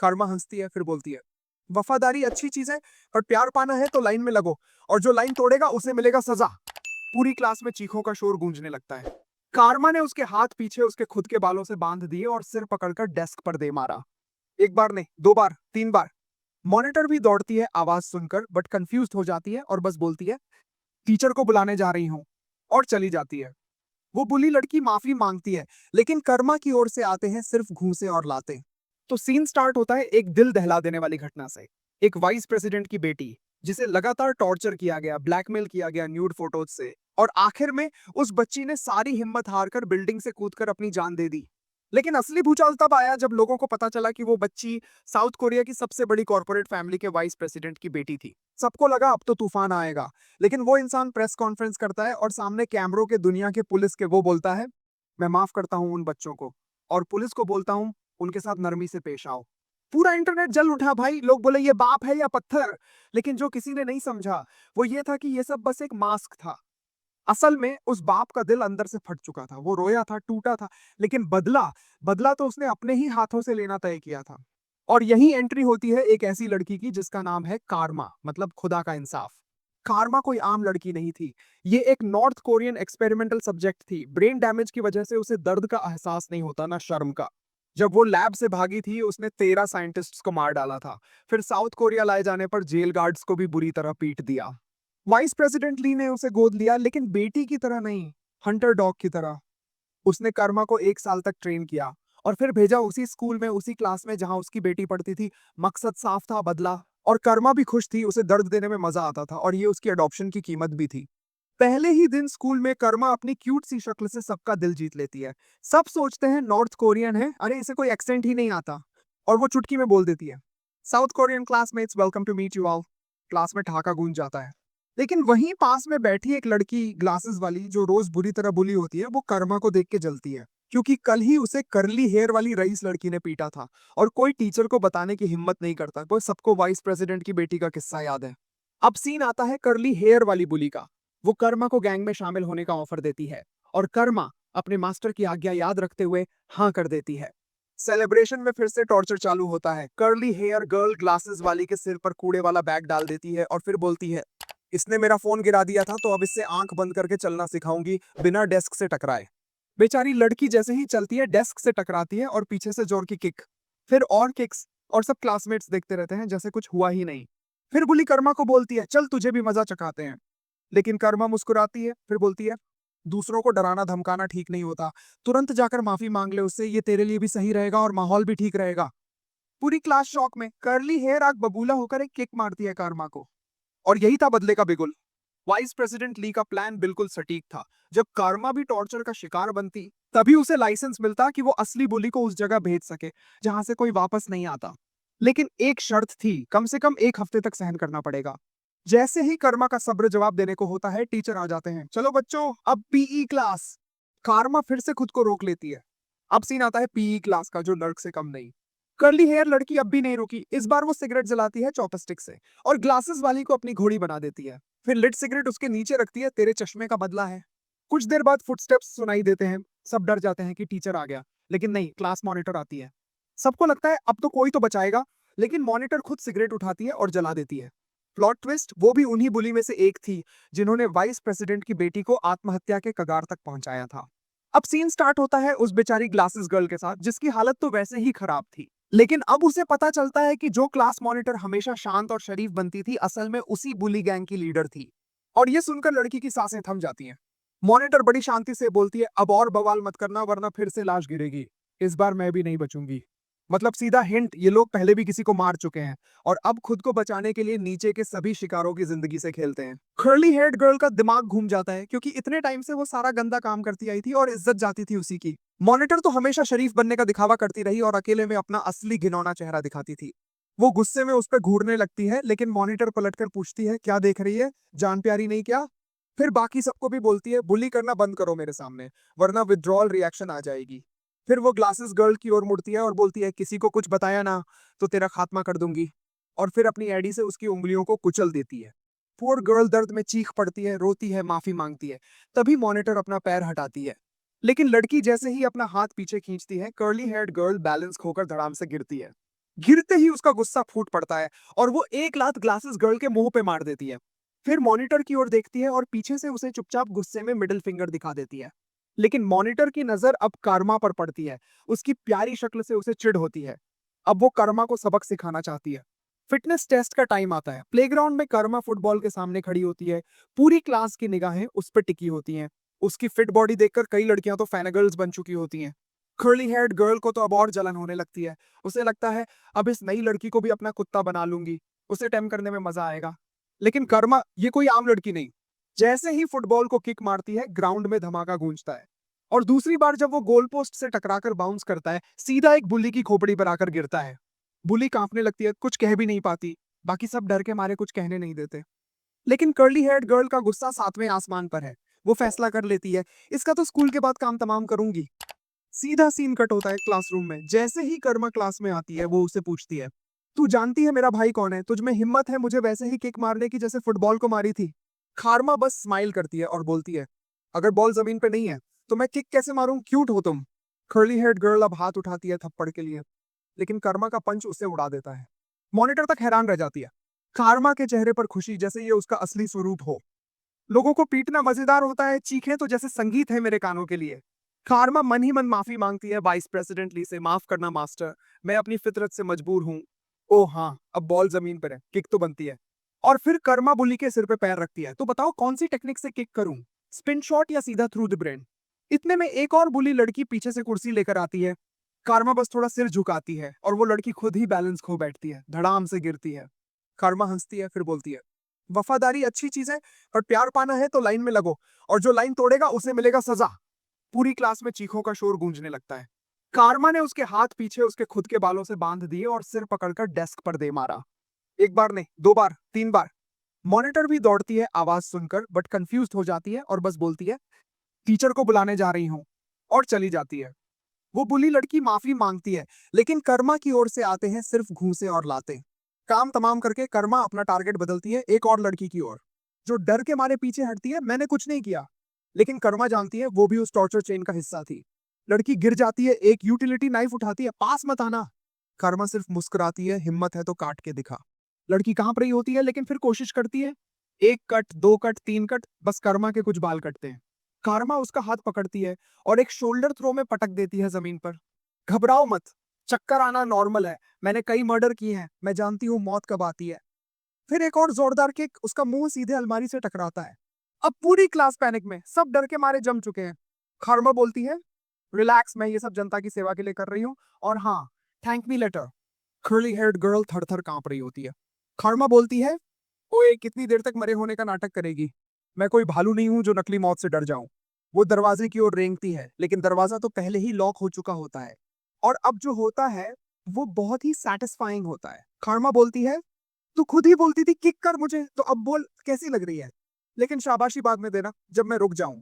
कर्मा हंसती है, फिर बोलती है, वफादारी अच्छी चीज है, पर प्यार पाना है तो लाइन में लगो, और जो लाइन तोड़ेगा उसे मिलेगा सजा। पूरी क्लास में चीखों का शोर गूंजने लगता है। कार्मा ने उसके हाथ पीछे उसके खुद के बालों से बांध दिए और सिर पकड़कर डेस्क पर दे मारा। एक बार नहीं, दो बार, तीन बार। मॉनिटर भी दौड़ती है आवाज सुनकर, बट कंफ्यूज हो जाती है और बस बोलती है, टीचर को बुलाने जा रही हूँ, और चली जाती है। वो बुली लड़की माफी मांगती है, लेकिन कर्मा की ओर से आते हैं सिर्फ घूंसे और लाते। तो सीन स्टार्ट होता है एक दिल दहला देने वाली घटना से। एक वाइस प्रेसिडेंट की बेटी, जिसे लगातार टॉर्चर किया गया, ब्लैकमेल किया गया न्यूड फोटोज से, और आखिर में उस बच्ची ने सारी हिम्मत हारकर बिल्डिंग से कूदकर अपनी जान दे दी। लेकिन असली भूचाल तब आया जब लोगों को पता चला कि वो बच्ची साउथ कोरिया की सबसे बड़ी कॉर्पोरेट फैमिली के वाइस प्रेसिडेंट की बेटी थी। सबको लगा अब तो तूफान आएगा, लेकिन वो इंसान प्रेस कॉन्फ्रेंस करता है और सामने कैमरों के दुनिया के पुलिस के वो बोलता है, मैं माफ करता हूं उन बच्चों को, और पुलिस को बोलता हूं, उनके साथ नरमी से पेश आओ। पूरा इंटरनेट जल उठा भाई, लोग बोले ये बाप है या पत्थर। लेकिन जो किसी ने नहीं समझा वो ये था कि ये सब बस एक मास्क था। असल में उस बाप का दिल अंदर से फट चुका था, वो रोया था, टूटा था, लेकिन बदला, बदला तो उसने अपने ही हाथों से लेना तय किया था। और यही एंट्री होती है एक ऐसी लड़की की जिसका नाम है कारमा, मतलब खुदा का इंसाफ। कारमा कोई आम लड़की नहीं थी। ये एक नॉर्थ कोरियन एक्सपेरिमेंटल सब्जेक्ट थी। ब्रेन डैमेज की वजह से उसे दर्द का एहसास नहीं होता, ना शर्म का। जब वो लैब से भागी थी उसने 13 साइंटिस्ट्स को मार डाला था। फिर साउथ कोरिया लाए जाने पर जेल गार्ड्स को भी बुरी तरह पीट दिया। वाइस प्रेसिडेंट ली ने उसे गोद लिया, लेकिन बेटी की तरह नहीं, हंटर डॉग की तरह। उसने कर्मा को 1 साल तक ट्रेन किया और फिर भेजा उसी स्कूल में, उसी क्लास में जहां उसकी बेटी पढ़ती थी। मकसद साफ था, बदला। और कर्मा भी खुश थी, उसे दर्द देने में मजा आता था, और ये उसकी अडॉप्शन की कीमत भी थी। पहले ही दिन स्कूल में कर्मा अपनी क्यूट सी शक्ल से सबका दिल जीत लेती है। सब सोचते हैं नॉर्थ कोरियन है, अरे इसे कोई एक्सेंट ही नहीं आता। और वो चुटकी में बोल देती है, South Korean classmates welcome to meet you all. Class में ठहाका गूंज जाता है। लेकिन वहीं पास में बैठी एक लड़की, ग्लासेस वाली, जो रोज बुरी तरह बुली होती है, वो कर्मा को देख के जलती है, क्योंकि कल ही उसे करली हेयर वाली रईस लड़की ने पीटा था। और कोई टीचर को बताने की हिम्मत नहीं करता, वो सबको वाइस प्रेसिडेंट की बेटी का किस्सा याद है। अब सीन आता है करली हेयर वाली बुली का। वो कर्मा को गैंग में शामिल होने का ऑफर देती है, और कर्मा अपने मास्टर की आज्ञा याद रखते हुए हाँ कर देती है। सेलिब्रेशन में फिर से टॉर्चर चालू होता है। कर्ली हेयर गर्ल ग्लासेस वाली के सिर पर कूड़े वाला बैग डाल देती है और फिर बोलती है, इसने मेरा फोन गिरा दिया था तो अब इससे आंख बंद करके चलना सिखाऊंगी, बिना डेस्क से टकराए। बेचारी लड़की जैसे ही चलती है डेस्क से टकराती है और पीछे से जोर की किक, फिर और किक्स, और सब क्लासमेट्स देखते रहते हैं जैसे कुछ हुआ ही नहीं। फिर बुली कर्मा को बोलती है, चल तुझे भी मजा चखाते हैं। लेकिन कर्मा मुस्कुराती है, फिर बोलती है, दूसरों को डराना धमकाना ठीक नहीं होता, तुरंत जाकर माफी मांग ले उससे, ये तेरे लिए भी सही रहेगा और माहौल भी ठीक रहेगा। पूरी क्लास शॉक में। कर्ली हेयर आग बबूला होकर एक किक मारती है कर्मा को। और यही था बदले का बिगुल। वाइस प्रेसिडेंट ली का प्लान बिल्कुल सटीक था। जब कर्मा भी टॉर्चर का शिकार बनती, तभी उसे लाइसेंस मिलता कि वो असली बुली को उस जगह भेज सके जहां से कोई वापस नहीं आता। लेकिन एक शर्त थी, कम से कम 1 हफ्ते तक सहन करना पड़ेगा। जैसे ही कर्मा का सब्र जवाब देने को होता है, टीचर आ जाते हैं, चलो बच्चों अब पीई क्लास। कर्मा फिर से खुद को रोक लेती है। अब सीन आता है पीई क्लास का, जो नर्क से कम नहीं। कर्ली हेयर लड़की अब भी नहीं रुकी। इस बार वो सिगरेट जलाती है चॉपस्टिक से, और ग्लासेस वाली को अपनी घोड़ी बना देती है। फिर लिट सिगरेट उसके नीचे रखती है, तेरे चश्मे का बदला है। कुछ देर बाद फुटस्टेप्स सुनाई देते हैं। सब डर जाते हैं कि टीचर आ गया, लेकिन नहीं, क्लास मॉनिटर आती है। सबको लगता है अब तो कोई तो बचाएगा, लेकिन मॉनिटर खुद सिगरेट उठाती है और जला देती है। प्लॉट ट्विस्ट, वो भी उन्हीं बुली में से एक थी जिन्होंने वाइस प्रेसिडेंट की बेटी को आत्महत्या के कगार तक पहुंचाया था। अब सीन स्टार्ट होता है उस बेचारी ग्लासेस गर्ल के साथ, जिसकी हालत तो वैसे ही खराब थी। लेकिन अब उसे पता चलता है कि जो क्लास मॉनिटर हमेशा शांत और शरीफ बनती थी, असल में उसी बुली गैंग की लीडर थी। और ये सुनकर लड़की की सांसें थम जाती हैं। मॉनिटर बड़ी शांति से बोलती है, अब और बवाल मत करना वरना फिर से लाश गिरेगी। इस बार मैं भी नहीं बचूंगी। मतलब सीधा हिंट, ये लोग पहले भी किसी को मार चुके हैं और अब खुद को बचाने के लिए नीचे के सभी शिकारों की जिंदगी से खेलते हैं। कर्ली हेयर्ड गर्ल का दिमाग घूम जाता है, क्योंकि इतने टाइम से वो सारा गंदा काम करती आई थी और इज्जत जाती थी उसी की। मॉनिटर तो हमेशा शरीफ बनने का दिखावा करती रही और अकेले में अपना असली घिनौना चेहरा दिखाती थी। वो गुस्से में उस पर घूरने लगती है, लेकिन मॉनिटर पलटकर पूछती है, क्या देख रही है, जान प्यारी नहीं क्या? फिर बाकी सबको भी बोलती है, बुली करना बंद करो मेरे सामने, वरना विड्रॉल रिएक्शन आ जाएगी। फिर वो ग्लासेस गर्ल की ओर मुड़ती है और बोलती है, किसी को कुछ बताया ना तो तेरा खात्मा कर दूंगी। और फिर अपनी एडी से उसकी उंगलियों को कुचल देती है। पुअर गर्ल दर्द में चीख पड़ती है, रोती है, माफी मांगती है। तभी मॉनिटर अपना पैर हटाती है। लेकिन लड़की जैसे ही अपना हाथ पीछे खींचती है, कर्ली हेयर्ड गर्ल बैलेंस खोकर धड़ाम से गिरती है। गिरते ही उसका गुस्सा फूट पड़ता है और वो एक लात ग्लासेस गर्ल के मुंह पे मार देती है। फिर मॉनिटर की ओर देखती है और पीछे से उसे चुपचाप गुस्से में मिडिल फिंगर दिखा देती है। लेकिन मॉनिटर की नजर अब कर्मा पर पड़ती है। उसकी प्यारी शक्ल से उसे चिढ़ होती है। अब वो कर्मा को सबक सिखाना चाहती है। फिटनेस टेस्ट का टाइम आता है। प्लेग्राउंड में कर्मा फुटबॉल के सामने खड़ी होती है। पूरी क्लास की निगाहें उस पर टिकी होती हैं। उसकी फिट बॉडी देखकर कई लड़कियां तो फैनगर्ल्स बन चुकी होती हैं। कर्ली हेयर्ड गर्ल को तो अब और जलन होने लगती है। उसे लगता है अब इस नई लड़की को भी अपना कुत्ता बना लूंगी। उसे टेम करने में मजा आएगा। लेकिन कर्मा ये कोई आम लड़की नहीं। जैसे ही फुटबॉल को किक मारती है ग्राउंड में धमाका गूंजता है। और दूसरी बार जब वो गोल पोस्ट से टकराकर बाउंस करता है सीधा एक बुली की खोपड़ी पर आकर गिरता है। बुली कांपने लगती है, कुछ कह भी नहीं पाती। बाकी सब डर के मारे कुछ कहने नहीं देते। लेकिन कर्ली हेयर्ड गर्ल का गुस्सा सातवें आसमान पर है। वो फैसला कर लेती है, इसका तो स्कूल के बाद काम तमाम करूंगी। सीधा सीन कट होता है क्लासरूम में। जैसे ही कर्मा क्लास में आती है वो उसे पूछती है, तू जानती है मेरा भाई कौन है? तुझ में हिम्मत है मुझे वैसे ही किक मारने की जैसे फुटबॉल को मारी थी? खारमा बस स्माइल करती है और बोलती है, अगर बॉल जमीन पे नहीं है तो मैं किक कैसे मारूं? क्यूट हो तुम। कर्ली हेयर्ड गर्ल अब हाथ उठाती है थप्पड़ के लिए। लेकिन कर्मा का पंच उसे उड़ा देता है। मॉनिटर तक हैरान रह जाती है। कर्मा के चेहरे पर खुशी, जैसे ये उसका असली स्वरूप हो। लोगों को पीटना मजेदार होता है, चीखें तो जैसे संगीत है मेरे कानों के लिए। खारमा मन ही मन माफी मांगती है वाइस प्रेसिडेंट ली से, माफ करना मास्टर, मैं अपनी फितरत से मजबूर हूँ। ओ हाँ, अब बॉल जमीन पर है, किक तो बनती है। और फिर कर्मा बुली के सिर पे पैर रखती है, तो बताओ कौन सी टेक्निक से किक करूं? स्पिन शॉट या सीधा थ्रू द ब्रेन? इतने में एक और बुली लड़की पीछे से कुर्सी लेकर आती है। कर्मा बस थोड़ा सिर झुकाती है और वो लड़की खुद ही बैलेंस खो बैठती है, धड़ाम से गिरती है। कर्मा हंसती है, फिर बोलती है, वफादारी अच्छी चीज है, पर प्यार पाना है तो लाइन में लगो, और जो लाइन तोड़ेगा उसे मिलेगा सजा। पूरी क्लास में चीखों का शोर गूंजने लगता है। कारमा ने उसके हाथ पीछे उसके खुद के बालों से बांध दिए और सिर पकड़कर डेस्क पर दे मारा। एक बार नहीं, दो बार, तीन बार। मॉनिटर भी दौड़ती है आवाज सुनकर, बट कंफ्यूज हो जाती है और बस बोलती है, टीचर को बुलाने जा रही हूँ, और चली जाती है। वो बुली लड़की माफी मांगती है, लेकिन कर्मा की ओर से आते हैं सिर्फ घूंसे और लाते। काम तमाम करके कर्मा अपना टारगेट बदलती है एक और लड़की की ओर, जो डर के मारे पीछे हटती है। मैंने कुछ नहीं किया। लेकिन कर्मा जानती है वो भी उस टॉर्चर चेन का हिस्सा थी। लड़की गिर जाती है, एक यूटिलिटी नाइफ उठाती है, पास मत आना। कर्मा सिर्फ मुस्कुराती है, हिम्मत है तो काट के दिखा। लड़की कांप रही होती है लेकिन फिर कोशिश करती है। एक कट, दो कट, तीन कट, बस कर्मा के कुछ बाल कटते हैं। कर्मा उसका हाथ पकड़ती है और एक शोल्डर थ्रो में पटक देती है जमीन पर। घबराओ मत, चक्कर आना नॉर्मल है, मैंने कई मर्डर किए हैं, मैं जानती हूँ मौत कब आती है। फिर एक और जोरदार किक, उसका मुंह सीधे अलमारी से टकराता है। अब पूरी क्लास पैनिक में, सब डर के मारे जम चुके हैं। खर्मा बोलती है, रिलैक्स, मैं ये सब जनता की सेवा के लिए कर रही हूँ, और हाँ, thank me later. Curly heard girl थर थर कांप रही होती है। खर्मा बोलती है, ओए कितनी देर तक मरे होने का नाटक करेगी? मैं कोई भालू नहीं हूं जो नकली मौत से डर जाऊं। वो दरवाजे की ओर रेंगती है, लेकिन दरवाजा तो पहले ही लॉक हो चुका होता है। और अब जो होता है वो बहुत ही सेटिस्फाइंग होता है। खर्मा बोलती है, तू खुद ही बोलती थी किक कर मुझे, तो अब बोल कैसी लग रही है? लेकिन शाबाशी बाद में देना जब मैं रुक जाऊं।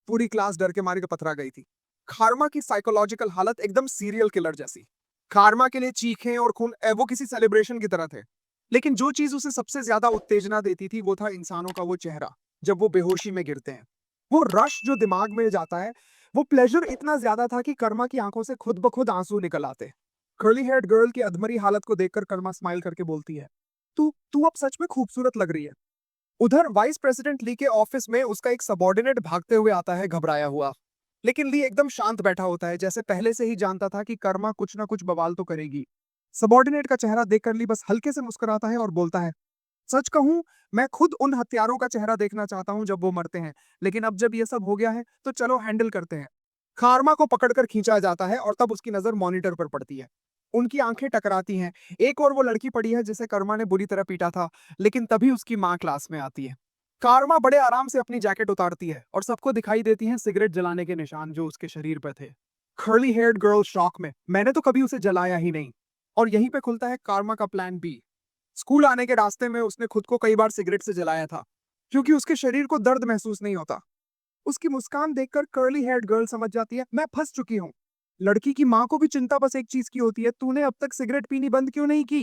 पूरी क्लास डर के मारे पथरा गई थी। खारमा की साइकोलॉजिकल हालत एकदम सीरियल किलर जैसी। खारमा के लिए चीखें और खून वो किसी सेलिब्रेशन की तरह थे। लेकिन जो चीज उसे सबसे ज्यादा उत्तेजना देती थी वो था इंसानों का वो चेहरा जब वो बेहोशी में गिरते हैं। वो रश जो दिमाग में जाता है, वो प्लेजर इतना ज्यादा था कि कर्मा की आंखों से खुद ब खुद आंसू निकल आते। कर्ली हेयर्ड गर्ल की अधमरी हालत को देखकर कर्मा स्माइल करके बोलती है, तू तू अब सच में खूबसूरत लग रही है। उधर वाइस प्रेसिडेंट ली के ऑफिस में उसका एक सबॉर्डिनेट भागते हुए आता है घबराया हुआ। लेकिन ली एकदम शांत बैठा होता है, जैसे पहले से ही जानता था कि कर्मा कुछ ना कुछ बवाल तो करेगी। सबॉर्डिनेट का चेहरा देखकर ली बस हल्के से मुस्कुराता है और बोलता है, सच कहूं, मैं खुद उन हत्यारों का चेहरा देखना चाहता हूं जब वो मरते हैं। लेकिन अब जब ये सब हो गया है तो चलो हैंडल करते हैं। खारमा को पकड़कर खींचा जाता है और तब उसकी नजर मॉनिटर पर पड़ती है। उनकी आंखें टकराती हैं। एक और वो लड़की पड़ी है जिसे कर्मा ने बुरी तरह पीटा था। लेकिन तभी उसकी माँ क्लास में आती है। कारमा बड़े आराम से अपनी जैकेट उतारती है और सबको दिखाई देती हैं सिगरेट जलाने के निशान जो उसके शरीर पर थे। कर्ली हेयर्ड गर्ल शॉक में, मैंने तो कभी उसे जलाया ही नहीं। और यहीं पे खुलता है कारमा का प्लान बी। स्कूल आने के रास्ते में उसने खुद को कई बार सिगरेट से जलाया था, क्योंकि उसके शरीर को दर्द महसूस नहीं होता। उसकी मुस्कान देखकर कर्ली हेयर्ड गर्ल समझ जाती है, मैं फंस चुकी हूँ। लड़की की माँ को भी चिंता बस एक चीज की होती है, तूने अब तक सिगरेट पीनी बंद क्यों नहीं की?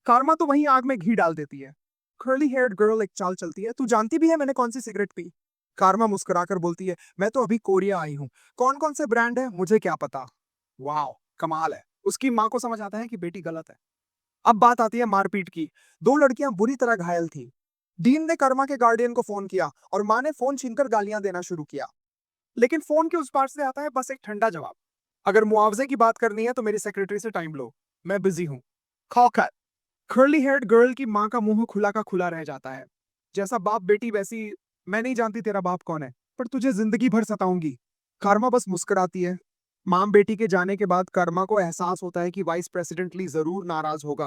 कारमा तो वहीं आग में घी डाल देती है। कर्ली हेयर्ड गर्ल एक चाल चलती है, तू जानती भी है मैंने कौन सी सिगरेट पी? कारमा मुस्कुराकर बोलती है, मैं तो अभी कोरिया आई हूँ, कौन कौन से ब्रांड है मुझे क्या पता। वाह, कमाल है। उसकी माँ को समझ आता है कि बेटी गलत है। अब बात आती है मारपीट की। दो लड़कियां बुरी तरह घायल थी। डीन ने कर्मा के गार्डियन को फोन किया और माँ ने फोन छीनकर गालियां देना शुरू किया। लेकिन फोन के उस पार से आता है बस एक ठंडा जवाब। अगर मुआवजे की बात करनी है तो मेरी सेक्रेटरी से टाइम लो, मैं बिजी हूँ। खौखत। कर्ली हेयर्ड गर्ल की माँ का मुंह खुला का खुला रह जाता है। जैसा बाप बेटी वैसी। मैं नहीं जानती तेरा बाप कौन है, पर तुझे जिंदगी भर सताऊंगी। कर्मा बस मुस्कुराती है। माँ बेटी के जाने के बाद कर्मा को एहसास होता है कि वाइस प्रेसिडेंट ली जरूर नाराज होगा।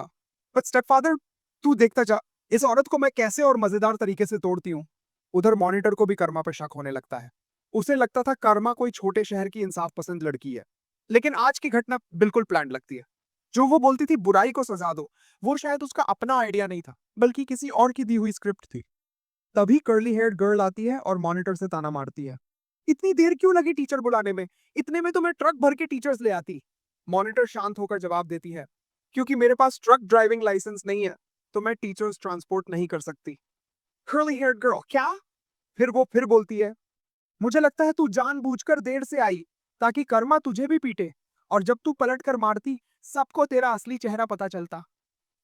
बट स्टेपफादर, तू देखता जा, इस औरत को मैं कैसे और मजेदार तरीके से तोड़ती हूँ। उधर मॉनिटर को भी कर्मा पर शक होने लगता है। उसे लगता था कर्मा कोई छोटे शहर की इंसाफ पसंद लड़की है। लेकिन आज की घटना बिल्कुल प्लान्ड लगती है। जो वो बोलती थी बुराई को सजा दो, वो शायद उसका अपना आइडिया नहीं था, बल्कि किसी और की दी हुई स्क्रिप्ट थी। तभी कर्ली हेयर्ड गर्ल आती है और मॉनिटर से ताना मारती है, इतनी देर क्यों लगी टीचर बुलाने में? इतने में तो मैं ट्रक भर के टीचर्स ले आती। मॉनिटर शांत होकर जवाब देती है, क्योंकि मेरे पास ट्रक ड्राइविंग लाइसेंस नहीं है, तो मैं टीचर्स ट्रांसपोर्ट नहीं कर सकती। कर्ली हेयर्ड गर्ल, क्या? फिर वो फिर बोलती है, मुझे लगता है तू जानबूझकर देर से आई, ताकि कर्मा तुझे भी पीटे, और जब तू पलट कर मारती, सबको तेरा असली चेहरा पता चलता।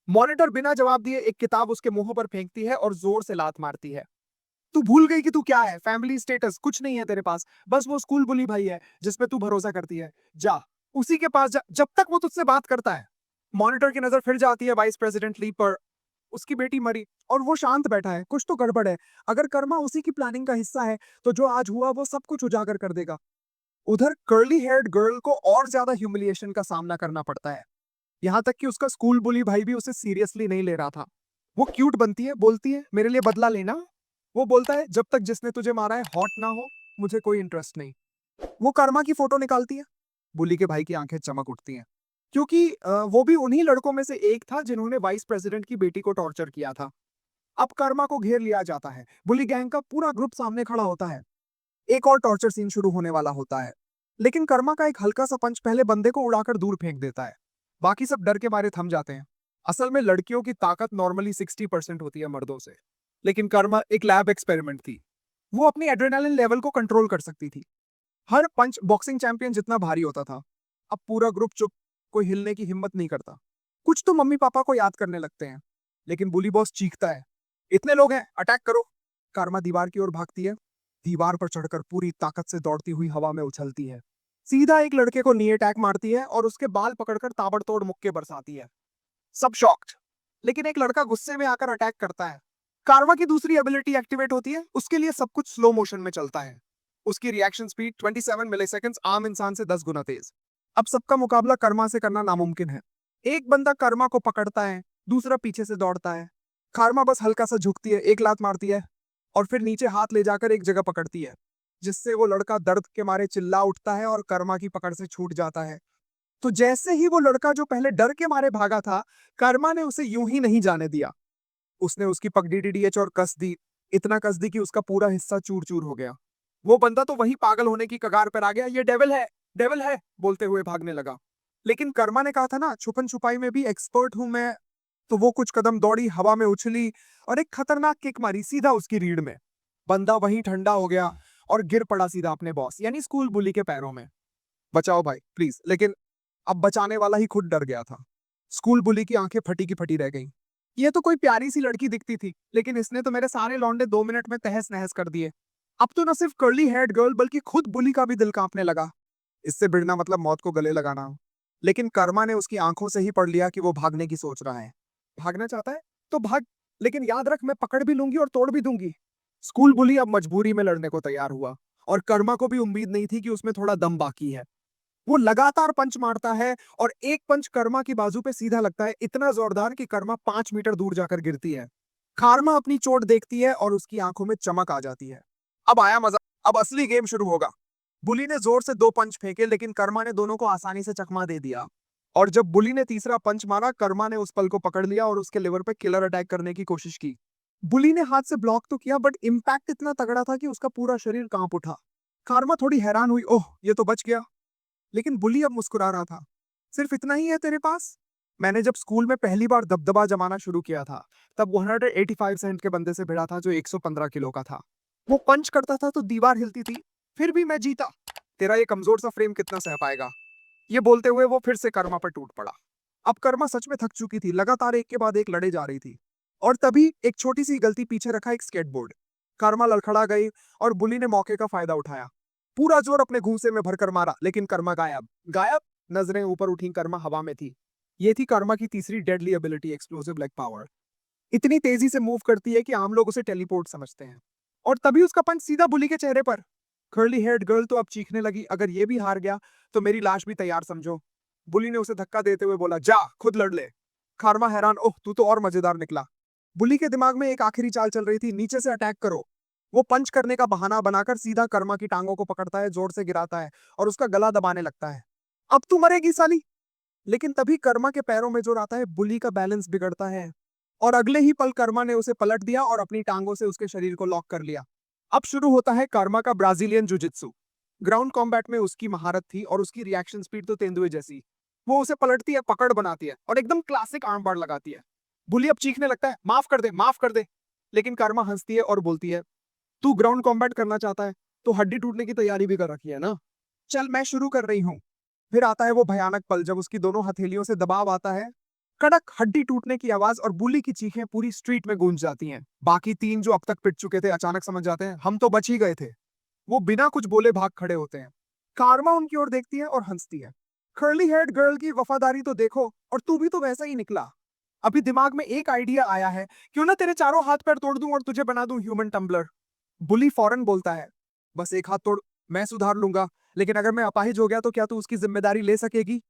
मॉनिटर बिना जवाब दिए एक किताब उसके मुंह पर फेंकती है और जोर से लात मारती है। तू भूल गई कि तू क्या है? फैमिली स्टेटस कुछ नहीं है तेरे पास, बस वो स्कूल बुली भाई है जिस पे तू भरोसा करती है। जा, उसी के पास जा जब तक वो तुझसे बात करता है। मॉनिटर की नजर फिर जाती है वाइस प्रेसिडेंट ली पर। उसकी बेटी मरी और वो शांत बैठा है, कुछ तो गड़बड़ है। अगर कर्मा उसी की प्लानिंग का हिस्सा है, तो जो आज हुआ वो सब कुछ उजागर कर देगा। उधर कर्ली हेयर्ड गर्ल को और ज्यादा ह्यूमिलिएशन का सामना करना पड़ता है। यहाँ तक कि उसका स्कूल बुली भाई भी उसे सीरियसली नहीं ले रहा था। वो क्यूट बनती है, बोलती है मेरे लिए बदला लेना। वो बोलता है जब तक जिसने तुझे मारा है हॉट ना हो, मुझे कोई इंटरेस्ट नहीं। वो कर्मा की फोटो निकालती है। बुली के भाई की आंखें चमक उठती हैं, क्योंकि वो भी उन्हीं लड़कों में से एक था जिन्होंने वाइस प्रेसिडेंट की बेटी को टॉर्चर किया था। अब कर्मा को घेर लिया जाता है। बुली गैंग का पूरा ग्रुप सामने खड़ा होता है। एक और टॉर्चर सीन शुरू होने वाला होता है। लेकिन कर्मा का एक हल्का सा पंच पहले बंदे को उड़ाकर दूर फेंक देता है। बाकी सब डर के मारे थम जाते हैं। असल में लड़कियों की ताकत नॉर्मली 60% होती है मर्दों से। लेकिन कर्मा एक लैब एक्सपेरिमेंट थी। वो अपनी एड्रेनालिन लेवल को कंट्रोल कर सकती थी। हर पंच बॉक्सिंग चैंपियन जितना भारी होता था। अब पूरा ग्रुप चुप, कोई हिलने की हिम्मत नहीं करता। कुछ तो मम्मी पापा को याद करने लगते हैं। लेकिन बुली बॉस चीखता है, इतने लोग हैं, अटैक करो। कर्मा दीवार की ओर भागती है। दीवार पर चढ़कर पूरी ताकत से दौड़ती हुई हवा में उछलती है। सीधा एक लड़के को नी अटैक मारती है और उसके बाल पकड़कर ताबड़तोड़ मुक्के बरसाती है। सब शॉक्ड। लेकिन एक लड़का गुस्से में आकर अटैक करता है। कार्वा की दूसरी एबिलिटी एक्टिवेट होती है, उसके लिए सब कुछ स्लो मोशन में चलता है। उसकी रिएक्शन स्पीड 27 मिलीसेकंड्स आम इंसान से 10 गुना तेज। अब सबका मुकाबला कर्मा से करना नामुमकिन है। एक बंदा कर्मा को पकड़ता है, दूसरा पीछे से दौड़ता है। कर्मा बस हल्का सा झुकती है, एक लात मारती है और फिर नीचे हाथ ले जाकर एक जगह पकड़ती है, जिससे वो लड़का दर्द के मारे चिल्ला उठता है और कर्मा की पकड़ से छूट जाता है। तो जैसे ही वो लड़का जो पहले डर के मारे भागा था, कर्मा ने उसे यूं ही नहीं जाने दिया। उसने उसकी पगड़ी डीडीएच और कस दी। इतना कस दी कि उसका पूरा हिस्सा चूर चूर हो गया। वो बंदा तो वही पागल होने की कगार पर आ गया, ये डेविल है बोलते हुए भागने लगा। लेकिन कर्मा ने कहा था ना, छुपन छुपाई में भी एक्सपर्ट हूं मैं। तो वो कुछ कदम दौड़ी, हवा में उछली और एक खतरनाक किक मारी सीधा उसकी रीढ़ में। बंदा वहीं ठंडा हो गया और गिर पड़ा सीधा अपने बॉस यानी स्कूल बुली के पैरों में। बचाओ भाई प्लीज। लेकिन अब बचाने वाला ही खुद डर गया था। स्कूल बुली की आंखें फटी की फटी रह गईं। ये तो कोई प्यारी सी लड़की दिखती थी, लेकिन इसने तो मेरे सारे लौंडे 2 मिनट में तहस नहस कर दिए। अब तो न सिर्फ कर्ली हेयर्ड गर्ल बल्कि खुद बुली का भी दिल कांपने लगा। इससे भिड़ना मतलब मौत को गले लगाना। लेकिन कर्मा ने उसकी आंखों से ही पढ़ लिया कि वो भागने की सोच रहा है। भागना चाहता है तो भाग, लेकिन याद रख मैं पकड़ भी लूंगी और तोड़ भी दूंगी। स्कूल बुली अब मजबूरी में लड़ने को तैयार हुआ और कर्मा को भी उम्मीद नहीं थी कि उसमें थोड़ा दम बाकी है। वो लगातार पंच मारता है और एक पंच कर्मा की बाजू पे सीधा लगता है, इतना जोरदार कि कर्मा 5 मीटर दूर जाकर गिरती है। कर्मा अपनी चोट देखती है और उसकी आंखों में चमक आ जाती है। अब आया मजा, अब असली गेम शुरू होगा। बुली ने जोर से 2 पंच फेंके, लेकिन कर्मा ने दोनों को आसानी से चकमा दे दिया। और जब बुली ने तीसरा पंच मारा, कर्मा ने उस पल को पकड़ लिया और उसके लिवर पे किलर अटैक करने की कोशिश की। बुली ने हाथ से ब्लॉक तो किया, बट इम्पैक्ट इतना तगड़ा था कि उसका पूरा शरीर कांप उठा। कर्मा थोड़ी हैरान हुई, ओह ये तो बच गया। लेकिन बुली अब मुस्कुरा रहा था। सिर्फ इतना ही है तेरे पास? मैंने जब स्कूल में पहली बार दबदबा जमाना शुरू किया था, तब 185 सेंट के बंदे से भिड़ा था जो 115 किलो का था। वो पंच करता था तो दीवार हिलती थी, फिर भी मैं जीता। तेरा ये कमजोर सा फ्रेम कितना सह पाएगा? ये बोलते हुए वो फिर से कर्मा पर टूट पड़ा। अब कर्मा सच में थक चुकी थी, लगातार एक के बाद एक लड़े जा रही थी। और तभी एक छोटी सी गलती, पीछे रखा एक स्केटबोर्ड। कर्मा लड़खड़ा गई और बुली ने मौके का फायदा उठाया। पूरा जोर अपने घूंसे में भरकर मारा, लेकिन कर्मा गायब। गायब। नजरें ऊपर उठी, कर्मा हवा में थी। ये थी कर्मा की तीसरी deadly ability, explosive leg power. इतनी तेजी से मूव करती है कि आम लोग उसे टेलीपोर्ट समझते हैं। और तभी उसका पंच सीधा बुली के चेहरे पर। कर्ली हेयर्ड गर्ल तो अब चीखने लगी, अगर ये भी हार गया तो मेरी लाश भी तैयार समझो। बुली ने उसे धक्का देते हुए बोला, जा खुद लड़ ले। खारमा हैरान, ओह तू तो और मजेदार निकला। बुली के दिमाग में एक आखिरी चाल चल रही थी, नीचे से अटैक करो। वो पंच करने का बहाना बनाकर सीधा कर्मा की टांगों को पकड़ता है, जोर से गिराता है और उसका गला दबाने लगता है। अब तू मरेगी साली। लेकिन तभी कर्मा के पैरों में जोर आता है, बुली का बैलेंस बिगड़ता है। और अगले ही पल कर्मा ने उसे पलट दिया और अपनी टांगों से उसके शरीर को लॉक कर लिया। अब शुरू होता है कर्मा का ब्राजीलियन जुजित्सु। ग्राउंड कॉम्बैट में उसकी महारत थी और उसकी रिएक्शन स्पीड तो तेंदुए जैसी। वो उसे पलटती है, पकड़ बनाती है और एकदम क्लासिक आर्म बार लगाती है। बुली अब चीखने लगता है, माफ कर दे, माफ कर दे। लेकिन कर्मा हंसती है और बोलती है, तू ग्राउंड कॉम्बैट करना चाहता है तो हड्डी टूटने की तैयारी भी कर रखी है ना। चल मैं शुरू कर रही हूँ। फिर आता है वो भयानक पल जब उसकी दोनों हथेलियों से दबाव आता है। कड़क हड्डी टूटने की आवाज और बुली की चीखें पूरी स्ट्रीट में गूंज जाती हैं। बाकी तीन जो अब तक पिट चुके थे अचानक समझ जाते हैं, हम तो बच ही गए थे। वो बिना कुछ बोले भाग खड़े होते हैं। कार्मा उनकी ओर देखती है और हंसती है। कर्ली हेयर्ड गर्ल की वफादारी तो देखो, और तू भी तो वैसा ही निकला। अभी दिमाग में एक आइडिया आया है, क्यों ना तेरे चारों हाथ पैर तोड़ दूं और तुझे बना दूं ह्यूमन टम्बलर। बुली फौरन बोलता है, बस एक हाथ तोड़, मैं सुधार लूंगा। लेकिन अगर मैं अपाहिज हो गया तो क्या तू उसकी जिम्मेदारी ले सकेगी?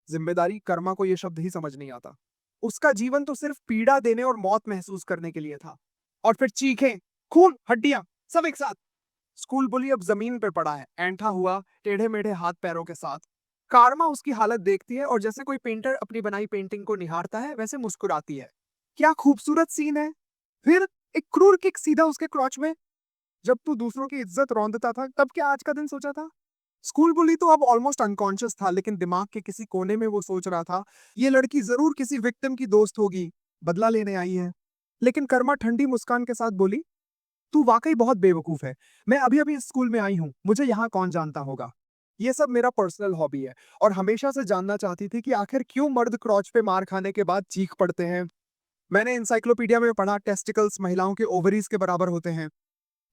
जिम्मेदारी? कर्मा को यह शब्द ही समझ नहीं आता। उसका जीवन तो सिर्फ पीड़ा देने और मौत महसूस करने के लिए था। और फिर चीखें, खून, हड्डियां, सब एक साथ। स्कूल बुली अब जमीन पर पड़ा है, ऐंठा हुआ, टेढ़े मेढ़े हाथ पैरों के साथ। कारमा उसकी हालत देखती है और जैसे कोई पेंटर अपनी बनाई पेंटिंग को निहारता है वैसे मुस्कुराती है। क्या खूबसूरत सीन है। फिर एक क्रूर किक सीधा उसके क्रोच में। जब तू दूसरों की इज्जत रौंदता था तब क्या आज का दिन सोचा था? स्कूल बुली तो अब ऑलमोस्ट अनकॉन्शियस था, लेकिन दिमाग के किसी कोने में वो सोच रहा था, ये लड़की जरूर किसी विक्टिम की दोस्त होगी, बदला लेने आई है। लेकिन कर्मा ठंडी मुस्कान के साथ बोली, तू वाकई बहुत बेवकूफ है। मैं अभी अभी इस स्कूल में आई हूँ, मुझे यहाँ कौन जानता होगा। ये सब मेरा पर्सनल हॉबी है और हमेशा से जानना चाहती थी कि आखिर क्यों मर्द क्रॉच पे मार खाने के बाद चीख पड़ते हैं। मैंने इंसाइक्लोपीडिया में पढ़ा, टेस्टिकल्स महिलाओं के ओवरीज के बराबर होते हैं।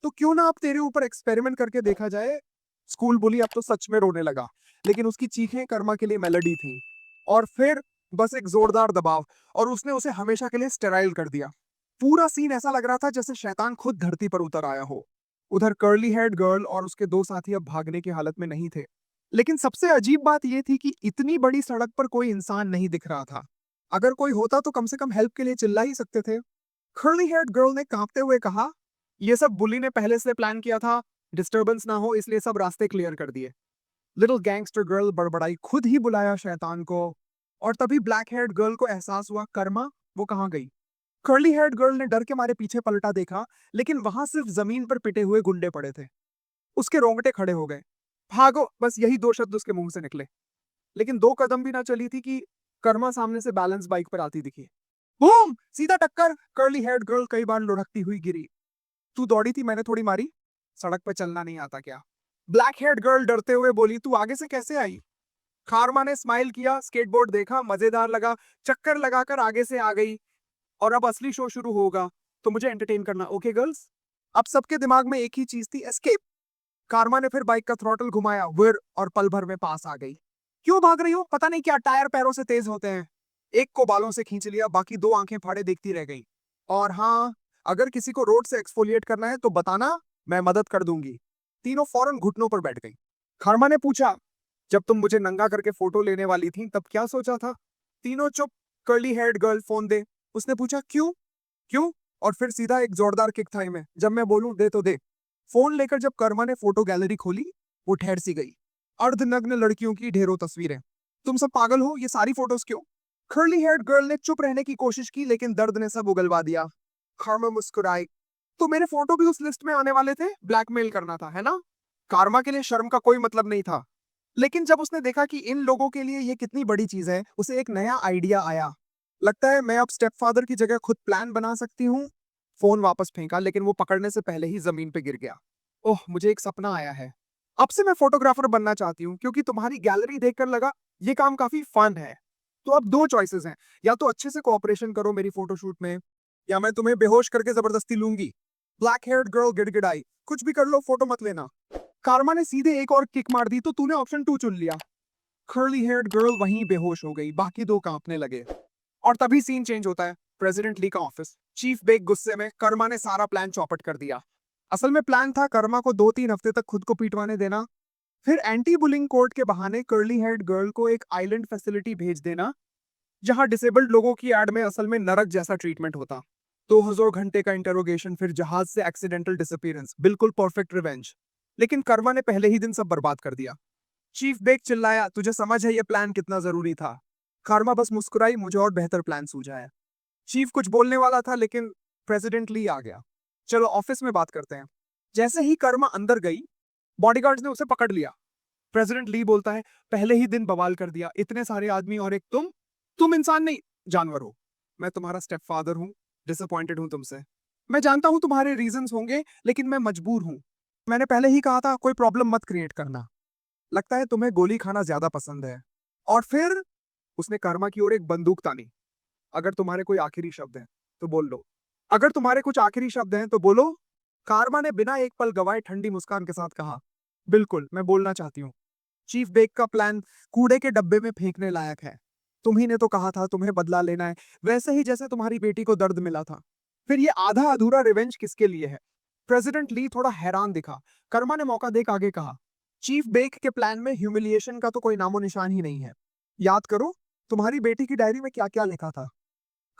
तो क्यों ना अब तेरे ऊपर एक्सपेरिमेंट करके देखा जाए। स्कूल बुली अब तो सच में रोने लगा, लेकिन उसकी चीखें कर्मा के लिए मेलोडी थी। और फिर बस एक जोरदार दबाव, और उसने उसे हमेशा के लिए स्टेराइल कर दिया। पूरा सीन ऐसा लग रहा था जैसे शैतान खुद धरती पर उतर आया हो। उधर कर्ली हेड गर्ल और उसके दो साथी अब भागने की हालत में नहीं थे। लेकिन सबसे अजीब बात यह थी कि इतनी बड़ी सड़क पर कोई इंसान नहीं दिख रहा था। अगर कोई होता तो कम से कम हेल्प के लिए चिल्ला ही सकते थे। कर्ली हेड गर्ल ने कांपते हुए कहा, यह सब बुली ने पहले से प्लान किया था, डिस्टरबेंस ना हो इसलिए सब रास्ते क्लियर कर दिए। लिटिल गैंगस्टर गर्ल बड़बड़ाई, खुद ही बुलाया शैतान को। और तभी ब्लैक हेयर्ड गर्ल को एहसास हुआ, कर्मा वो कहाँ गई। कर्ली हेयर्ड गर्ल ने डर के मारे पीछे पलटा देखा, लेकिन वहां सिर्फ जमीन पर पिटे हुए गुंडे पड़े थे। उसके रोंगटे खड़े हो गए। भागो, बस यही दो शब्द उसके मुंह से निकले। लेकिन दो कदम भी ना चली थी कि कर्मा सामने से बैलेंस बाइक पर आती दिखी। बूम, सीधा टक्कर। कर्ली हेयर्ड गर्ल कई बार लुढ़कती हुई गिरी। तू दौड़ी थी, मैंने थोड़ी मारी। सड़क पर चलना नहीं आता क्या? ब्लैक हेयर्ड गर्ल डरते हुए बोली, तू आगे से कैसे आई? खारमा ने स्माइल किया, स्केटबोर्ड देखा, मजेदार लगा, चक्कर लगाकर आगे से आ गई। और अब असली शो शुरू होगा, तो मुझे एंटरटेन करना, ओके गर्ल्स? अब सबके दिमाग में एक ही चीज थी, एस्केप। कारमा ने फिर बाइक का थ्रॉटल घुमाया, विर, और पल भर में पास आ गई। क्यों भाग रही हो? पता नहीं क्या टायर पैरों से तेज होते हैं। एक को बालों से खींच लिया, बाकी दो आंखें फाड़े देखती रह गई। और हाँ, अगर किसी को रोड से एक्सफोलिएट करना है तो बताना, मैं मदद कर दूंगी। तीनों फौरन घुटनों पर बैठ गई। खरमा ने पूछा, जब तुम मुझे नंगा करके फोटो लेने वाली थी तब क्या सोचा था? तीनों चुप। कर्ली हेयर्ड गर्ल, फोन दे। उसने पूछा, क्यों? क्यों? और फिर सीधा एक जोरदार किक थाई में, जब मैं बोलूं दे तो दे। फोन लेकर जब कर्मा ने फोटो गैलरी खोली, वो ठहर सी गई। अर्धनग्न लड़कियों की ढेरों तस्वीरें। तुम सब पागल हो, ये सारी फोटोज क्यों? कर्ली हेयर्ड गर्ल ने चुप रहने की कोशिश की, लेकिन दर्द ने सब उगलवा दिया। कर्मा मुस्कुराई, तो मेरे फोटो भी उस लिस्ट में आने वाले थे, ब्लैकमेल करना था, है ना? कार्मा के लिए शर्म का कोई मतलब नहीं था। लेकिन जब उसने देखा कि इन लोगों के लिए ये कितनी बड़ी चीज है, उसे एक नया आइडिया आया। लगता है मैं अब स्टेपफादर की जगह खुद प्लान बना सकती हूँ। फोन वापस फेंका, लेकिन वो पकड़ने से पहले ही जमीन पे गिर गया। ओह, मुझे एक सपना आया है। अब से मैं फोटोग्राफर बनना चाहती हूँ, क्योंकि तुम्हारी गैलरी देखकर लगा ये काम काफी फन है। तो अब दो चॉइसेस हैं, या तो अच्छे से कोऑपरेशन करो मेरी फोटोशूट में, या मैं तुम्हें बेहोश करके जबरदस्ती लूंगी। ब्लैक हेयर्ड गर्ल गिड़गिड़ाई, कुछ भी कर लो, फोटो मत लेना। कार्मा ने सीधे एक और किक मार दी तो तूने ऑप्शन 2 चुन लिया। कर्ली हेयर्ड गर्ल वहीं बेहोश हो गई, बाकी दो कांपने लगे। और तभी सीन चेंज होता है, प्रेसिडेंट ली का ऑफिस। चीफ बेक गुस्से में, कर्मा ने सारा प्लान चौपट कर दिया। असल में प्लान था कर्मा को 2-3 हफ्ते तक खुद को पीटवाने देना, फिर एंटी बुलिंग कोर्ट के बहाने कर्ली हेयर्ड गर्ल को एक आइलैंड फैसिलिटी भेज देना, जहां डिसेबल्ड लोगों की एड में असल में नरक जैसा ट्रीटमेंट होता। 2000 घंटे का इंटरोगेशन, फिर जहाज से एक्सीडेंटल डिसअपीयरेंस, बिल्कुल परफेक्ट रिवेंज। लेकिन कर्मा ने पहले ही दिन सब बर्बाद कर दिया। चीफ बेक चिल्लाया, तुझे समझ है ये प्लान कितना जरूरी था? कर्मा बस मुस्कुराई, मुझे और बेहतर प्लान सूझा है। चीफ कुछ बोलने वाला था लेकिन प्रेसिडेंट ली आ गया। चलो ऑफिस में बात करते हैं। जैसे ही कर्मा अंदर गई, बॉडीगार्ड्स ने उसे पकड़ लिया। प्रेसिडेंट ली बोलता है, पहले ही दिन बवाल कर दिया, इतने सारे आदमी और एक तुम इंसान नहीं जानवर हो। मैं तुम्हारा स्टेप फादर हूं, डिसअपॉइंटेड हूं तुमसे। मैं जानता हूं तुम्हारे रीजंस होंगे, लेकिन मैं मजबूर हूं। मैंने पहले ही कहा था कोई प्रॉब्लम मत क्रिएट करना। लगता है तुम्हें गोली खाना ज्यादा पसंद है। और फिर उसने कर्मा की ओर एक बंदूक तानी। अगर तुम्हारे कोई आखिरी शब्द हैं तो बोल लो। अगर तुम्हारे कुछ आखिरी शब्द हैं तो बोलो। कार्मा ने बिना एक पल गवाए ठंडी मुस्कान के साथ कहा, बिल्कुल मैं बोलना चाहती हूँ। चीफ बेक का प्लान कूड़े के डब्बे में फेंकने लायक है। तुम्ही ने तो कहा था तुम्हें बदला लेना है, वैसे ही जैसे तुम्हारी बेटी को दर्द मिला था। फिर ये आधा अधूरा रिवेंज किसके लिए है? प्रेसिडेंट ली थोड़ा हैरान दिखा। कर्मा ने मौका देख आगे कहा, चीफ बेक के प्लान में ह्यूमिलिएशन का तो कोई नामो निशान ही नहीं है। याद करो तुम्हारी बेटी की डायरी में क्या क्या लिखा था।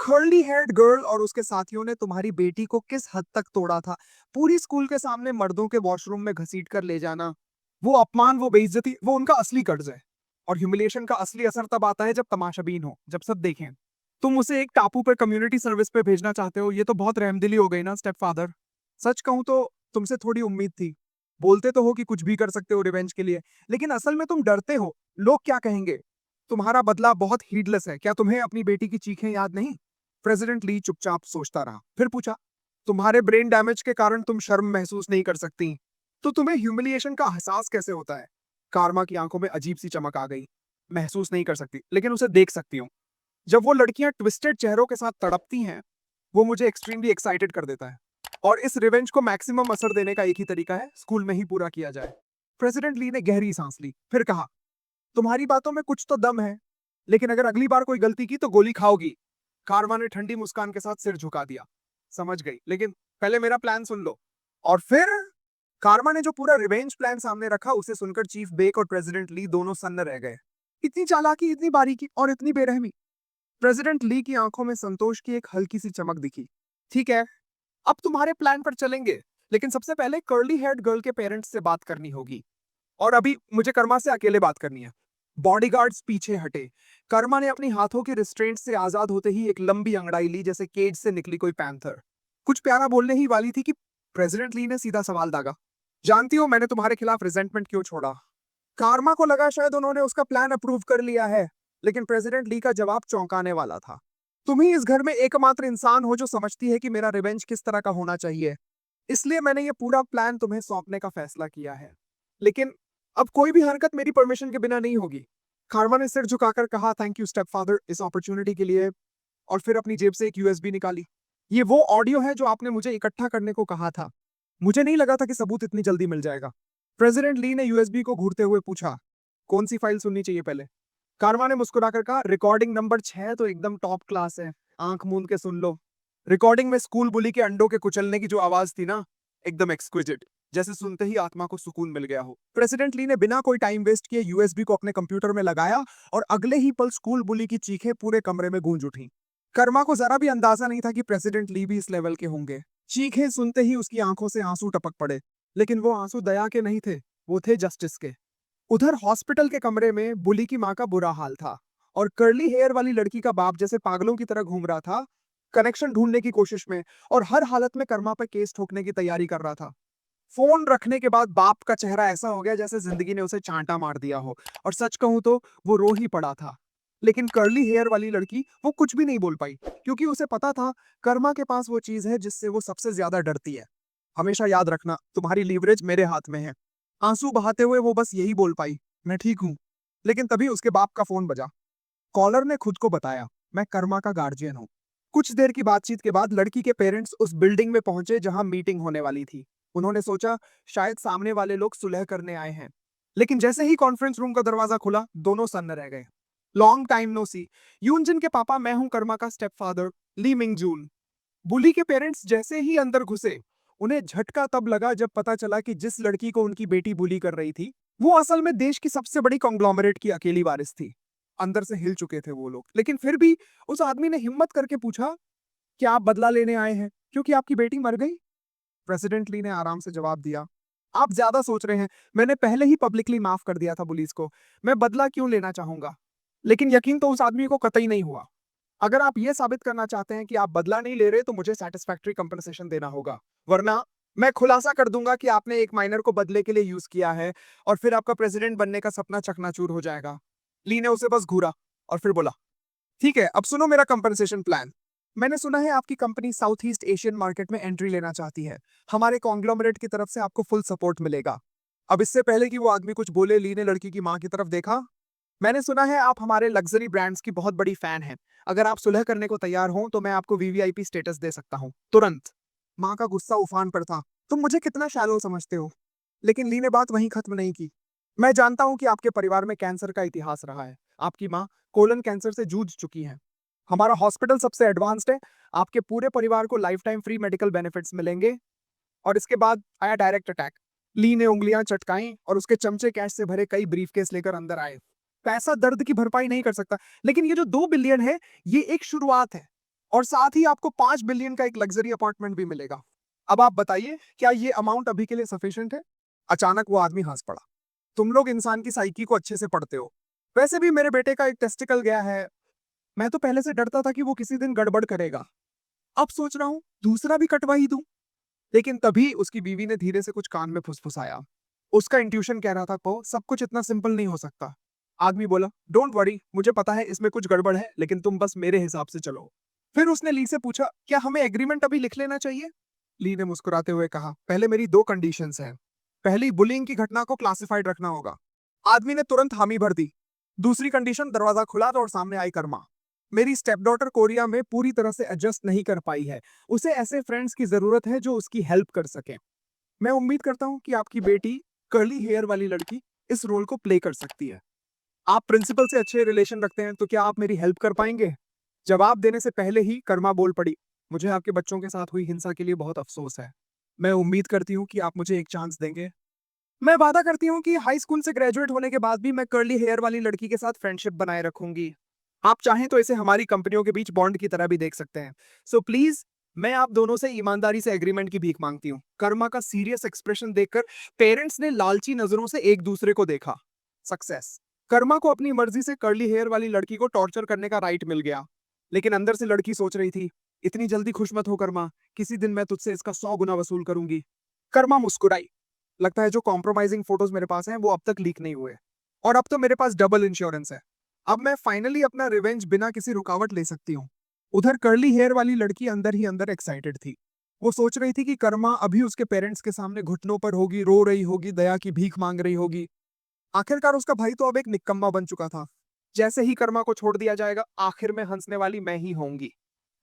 कर्ली हेयर्ड गर्ल और उसके साथियों ने तुम्हारी बेटी को किस हद तक तोड़ा था। पूरी स्कूल के सामने मर्दों के वॉशरूम में घसीट कर ले जाना, वो अपमान, वो बेइज्जती, वो उनका असली कर्ज है। और ह्यूमिलिएशन का असली असर तब आता है जब तमाशाबीन हो, जब सब देखें। तुम उसे एक टापू पर कम्युनिटी सर्विस पे भेजना चाहते हो, ये तो बहुत रहमदिली हो गई ना स्टेप फादर। सच कहूं तो तुमसे थोड़ी उम्मीद थी। बोलते तो हो कि कुछ भी कर सकते हो रिवेंज के लिए, लेकिन असल में तुम डरते हो लोग क्या कहेंगे। तुम्हारा बदला बहुत हीडलेस है। क्या तुम्हें अपनी बेटी की चीखें याद नहीं? प्रेसिडेंट ली चुपचाप सोचता रहा, फिर पूछा, तुम्हारे ब्रेन डैमेज के कारण तुम शर्म महसूस नहीं कर सकती, तो तुम्हें ह्यूमिलिएशन का एहसास कैसे होता है? कार्मा की आंखों में अजीब सी चमक आ गई। महसूस नहीं कर सकती, लेकिन उसे देख सकती हूँ। जब वो लड़कियां ट्विस्टेड चेहरों के साथ तड़पती हैं, वो मुझे एक्सट्रीमली एक्साइटेड कर देता है। और इस रिवेंज को मैक्सिमम असर देने का एक ही तरीका है, स्कूल में ही पूरा किया जाए। प्रेसिडेंट ली ने गहरी सांस ली, फिर कहा, तुम्हारी बातों में कुछ तो दम है, लेकिन अगर अगली बार कोई गलती की तो गोली खाओगी। कारवा ने ठंडी मुस्कान के साथ सिर झुका दिया। समझ गई, लेकिन पहले मेरा प्लान सुन लो। और फिर कार्मा ने जो पूरा रिवेंज प्लान सामने रखा, उसे सुनकर चीफ बेक और प्रेसिडेंट ली दोनों सन्न रह गए। इतनी चालाकी, इतनी बारीकी और इतनी बेरहमी। प्रेसिडेंट ली की आंखों में संतोष की एक हल्की सी चमक दिखी। ठीक है, अब तुम्हारे प्लान पर चलेंगे, लेकिन सबसे पहले कर्ली हेयर्ड गर्ल के पेरेंट्स से बात करनी होगी। और अभी मुझे कर्मा से अकेले बात करनी है। बॉडीगार्ड्स पीछे हटे। कर्मा ने अपनी हाथों के रिस्ट्रेंट से आजाद होते ही एक लंबी अंगड़ाई ली, जैसे केज से निकली कोई पैंथर। कुछ प्यारा बोलने ही वाली थी कि प्रेसिडेंट ली ने सीधा सवाल दागा, जानती हो मैंने तुम्हारे खिलाफ रिजेंटमेंट क्यों छोड़ा? कार्मा को लगा शायद उन्होंने उसका प्लान अप्रूव कर लिया है, लेकिन प्रेसिडेंट ली का जवाब चौंकाने वाला था। तुम ही इस घर में एकमात्र इंसान हो जो समझती है कि मेरा रिवेंज किस तरह का होना चाहिए, इसलिए मैंने ये पूरा प्लान तुम्हें सौंपने का फैसला किया है। लेकिन अब कोई भी हरकत मेरी परमिशन के बिना नहीं होगी। कार्मा ने सिर झुकाकर कहा, थैंक यू स्टेप फादर इस अपॉर्चुनिटी के लिए। और फिर अपनी जेब से एक यूएसबी निकाली। ये वो ऑडियो है जो आपने मुझे इकट्ठा करने को कहा था। मुझे नहीं लगा था कि सबूत इतनी जल्दी मिल जाएगा। प्रेसिडेंट ली ने यूएसबी को घूरते हुए पूछा, कौन सी फाइल सुननी चाहिए पहले? कार्मा ने मुस्कुराकर कहा, रिकॉर्डिंग नंबर 6 तो एकदम टॉप क्लास है, आंख मूंद के सुन लो। रिकॉर्डिंग में स्कूल बुली के अंडों के कुचलने की जो आवाज थी ना, एकदम एक्सक्विजिट, जैसे सुनते ही आत्मा को सुकून मिल गया हो। प्रेसिडेंट ली ने बिना कोई टाइम वेस्ट किए यूएसबी को अपने कंप्यूटर में लगाया और अगले ही पल स्कूल बुली की चीखें पूरे कमरे में गूंज उठी। कर्मा को जरा भी अंदाजा नहीं था कि प्रेसिडेंट ली भी इस लेवल के होंगे। चीखें सुनते ही उसकी आंखों से आंसू टपक पड़े, लेकिन वो आंसू दया के नहीं थे, वो थे जस्टिस के। उधर हॉस्पिटल के कमरे में बुली की मां का बुरा हाल था, और कर्ली हेयर वाली लड़की का बाप जैसे पागलों की तरह घूम रहा था, कनेक्शन ढूंढने की कोशिश में, और हर हालत में कर्मा पर केस ठोकने की तैयारी कर रहा था। फोन रखने के बाद बाप का चेहरा ऐसा हो गया जैसे जिंदगी ने उसे चांटा मार दिया हो, और सच कहूं तो वो रो ही पड़ा था। लेकिन कर्ली हेयर वाली लड़की, वो कुछ भी नहीं बोल पाई, क्योंकि उसे पता था कर्मा के पास वो चीज है जिससे वो सबसे ज्यादा डरती है। हमेशा याद रखना, तुम्हारी लीवरेज मेरे हाथ में है। आंसू बहाते हुए वो बस यही बोल पाई, मैं ठीक हूं। लेकिन तभी उसके बाप का फोन बजा। कॉलर ने खुद को बताया, मैं कर्मा का गार्जियन हूँ। कुछ देर की बातचीत के बाद लड़की के पेरेंट्स उस बिल्डिंग में पहुंचे जहां मीटिंग होने वाली थी। उन्होंने सोचा शायद सामने वाले लोग सुलह करने आए हैं, लेकिन जैसे ही कॉन्फ्रेंस रूम का दरवाजा खुला दोनों सन्न रह गए। लॉन्ग टाइम नो सी। यूनजिन के पापा, मैं हूं कर्मा का स्टेप फादर ली मिंग जून। बुली के पेरेंट्स जैसे ही अंदर घुसे, उन्हें झटका तब लगा जब पता चला कि जिस लड़की को उनकी बेटी बुली कर रही थी वो असल में देश की सबसे बड़ी कॉन्ग्लोमरेट की अकेली वारिस थी। अंदर से हिल चुके थे वो लोग, लेकिन फिर भी उस आदमी ने हिम्मत करके पूछा, क्या आप बदला लेने आए हैं क्योंकि आपकी बेटी मर गई? प्रेसिडेंट ली ने आराम से जवाब दिया, आप ज्यादा सोच रहे हैं। मैंने पहले ही पब्लिकली माफ कर दिया था पुलिस को। मैं बदला क्यों लेना चाहूंगा? लेकिन यकीन तो उस आदमी को कतई नहीं हुआ। अगर आप ये साबित करना चाहते हैं कि आप बदला नहीं ले रहे तो मुझे सेटिस्फैक्टरी कंपनसेशन देना होगा, वरना मैं खुलासा कर दूंगा कि आपने एक माइनर को बदले के लिए यूज किया है और फिर आपका प्रेसिडेंट बनने का सपना चकनाचूर हो जाएगा। ली ने उसे बस घूरा और फिर बोला, ठीक है अब सुनो मेरा कंपनसेशन प्लान। मैंने सुना है आपकी company south east Asian market में एंट्री लेना चाहती है। हमारे कॉन्ग्लोमरेट की तरफ से आपको फुल सपोर्ट मिलेगा। अब इससे पहले कि वो आदमी कुछ बोले, ली ने लड़की की मां की तरफ देखा। मैंने सुना है आप हमारे लग्जरी ब्रांड्स की बहुत बड़ी फैन हैं। अगर आप सुलह करने को तैयार हो तो मैं आपको वीवीआईपी स्टेटस दे सकता हूँ तुरंत। माँ का गुस्सा उफान पर था, तुम मुझे कितना शैलो समझते हो? लेकिन ली ने बात वहीं खत्म नहीं की। मैं जानता हूं कि आपके परिवार में कैंसर का इतिहास रहा है। आपकी माँ कोलन कैंसर से जूझ चुकी हैं। हमारा हॉस्पिटल सबसे एडवांस्ड है। आपके पूरे परिवार को life time free medical benefits मिलेंगे। और इसके बाद आया डायरेक्ट अटैक। ली ने उंगलियां चटकाई और उसके चमचे कैश से भरे कई ब्रीफकेस लेकर अंदर आए। पैसा दर्द की भरपाई नहीं कर सकता, लेकिन ये जो 2 बिलियन है ये एक शुरुआत है, और साथ ही आपको 5 बिलियन का एक लग्जरी अपार्टमेंट भी मिलेगा। अब आप बताइए, क्या ये अमाउंट अभी के लिए सफिशिएंट है? अचानक वो आदमी हंस पड़ा। तुम लोग इंसान की साइकी को अच्छे से पढ़ते हो। वैसे भी मेरे बेटे का एक टेस्टिकल गया है। मैं तो पहले से डरता था कि वो किसी दिन गड़बड़ करेगा। अब सोच रहा हूँ दूसरा भी कटवा ही दूं। लेकिन तभी उसकी बीवी ने धीरे से कुछ कान में फुसफुसाया। उसका इंट्यूशन कह रहा था, पो सब कुछ इतना सिंपल नहीं हो सकता। आदमी बोला, डोंट वरी, मुझे पता है इसमें कुछ गड़बड़ है, लेकिन तुम बस मेरे हिसाब से चलो। फिर उसने ली से पूछा, क्या हमें एग्रीमेंट अभी लिख लेना चाहिए? ली ने मुस्कुराते हुए कहा, पहले मेरी 2 कंडीशंस हैं। पहली, बुलिंग की घटना को क्लासिफाइड रखना होगा। आदमी ने तुरंत हामी भर दी। दूसरी कंडीशन, दरवाजा खुला और सामने आई कर्मा। मेरी स्टेपडॉटर कोरिया में पूरी तरह से एडजस्ट नहीं कर पाई है। उसे ऐसे फ्रेंड्स की जरूरत है जो उसकी हेल्प कर सके। मैं उम्मीद करता हूं कि आपकी बेटी, कर्ली हेयर वाली लड़की, इस रोल को प्ले कर सकती है। आप प्रिंसिपल से अच्छे रिलेशन रखते हैं, तो क्या आप मेरी हेल्प कर पाएंगे? जवाब देने से पहले ही कर्मा बोल पड़ी, मुझे आपके बच्चों के साथ हुई हिंसा के लिए बहुत अफसोस है। मैं उम्मीद करती हूँ कि आप मुझे एक चांस देंगे। मैं वादा करती हूँ कि हाई स्कूल से ग्रेजुएट होने के बाद भी मैं कर्ली हेयर वाली लड़की के साथ फ्रेंडशिप बनाए रखूंगी। आप चाहें तो इसे हमारी कंपनियों के बीच बॉन्ड की तरह भी देख सकते हैं। सो प्लीज, मैं आप दोनों से ईमानदारी से एग्रीमेंट की भीख मांगती हूँ। कर्मा का सीरियस एक्सप्रेशन देखकर पेरेंट्स ने लालची नजरों से एक दूसरे को देखा। सक्सेस। कर्मा को अपनी मर्जी से कर्ली हेयर वाली लड़की को टॉर्चर करने का राइट मिल गया। लेकिन अंदर से लड़की सोच रही थी, इतनी जल्दी खुश मत हो कर्मा, किसी दिन मैं तुझसे इसका 100 गुना वसूल करूंगी। कर्मा मुस्कुराई। लगता है जो कॉम्प्रोमाइजिंग फोटोज मेरे पास हैं वो अब तक लीक नहीं हुए, और अब तो मेरे पास डबल इंश्योरेंस है। अब मैं फाइनली अपना रिवेंज बिना किसी रुकावट ले सकती हूँ। उधर कर्ली हेयर वाली लड़की अंदर ही अंदर एक्साइटेड थी। वो सोच रही थी कि कर्मा अभी उसके पेरेंट्स के सामने घुटनों पर होगी, रो रही होगी, दया की भीख मांग रही होगी। आखिरकार उसका भाई तो अब एक निकम्मा बन चुका था। जैसे ही कर्मा को छोड़ दिया जाएगा, आखिर में हंसने वाली मैं ही होंगी।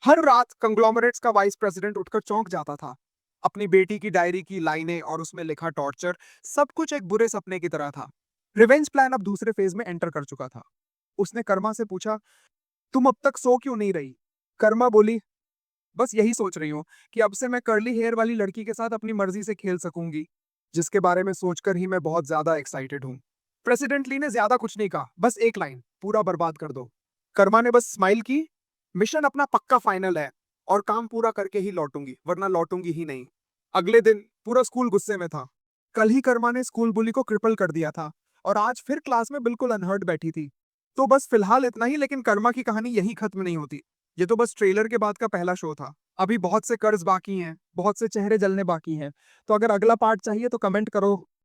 हर रात कंग्लोमरेट्स का वाइस प्रेसिडेंट उठकर चौंक जाता था। अपनी बेटी की डायरी की लाइनें और उसमें लिखा टॉर्चर, सब कुछ एक बुरे सपने की तरह था। रिवेंज प्लान अब दूसरे फेज में एंटर कर चुका था। उसने कर्मा से पूछा, तुम अब तक सो क्यों नहीं रही? कर्मा बोली, बस यही सोच रही हूँ कि अब से मैं कर्ली हेयर वाली लड़की के साथ अपनी मर्जी से खेल सकूंगी, जिसके बारे में सोचकर ही मैं बहुत ज्यादा एक्साइटेड हूँ। प्रेसिडेंट ली ने ज्यादा कुछ नहीं कहा, बस एक लाइन, पूरा बर्बाद कर दो। कर्मा ने बस स्माइल की। मिशन अपना पक्का फाइनल है, और काम पूरा करके ही लौटूंगी, वरना लौटूंगी ही नहीं। अगले दिन पूरा स्कूल गुस्से में था। कल ही कर्मा ने स्कूल बुली को क्रिपल कर दिया था, और आज फिर क्लास में बिल्कुल अनहर्ट बैठी थी। तो बस फिलहाल इतना ही, लेकिन कर्मा की कहानी यही खत्म नहीं होती। ये तो बस ट्रेलर के बाद का पहला शो था। अभी बहुत से कर्ज बाकी हैं, बहुत से चेहरे जलने बाकी हैं। तो अगर अगला पार्ट चाहिए तो कमेंट करो।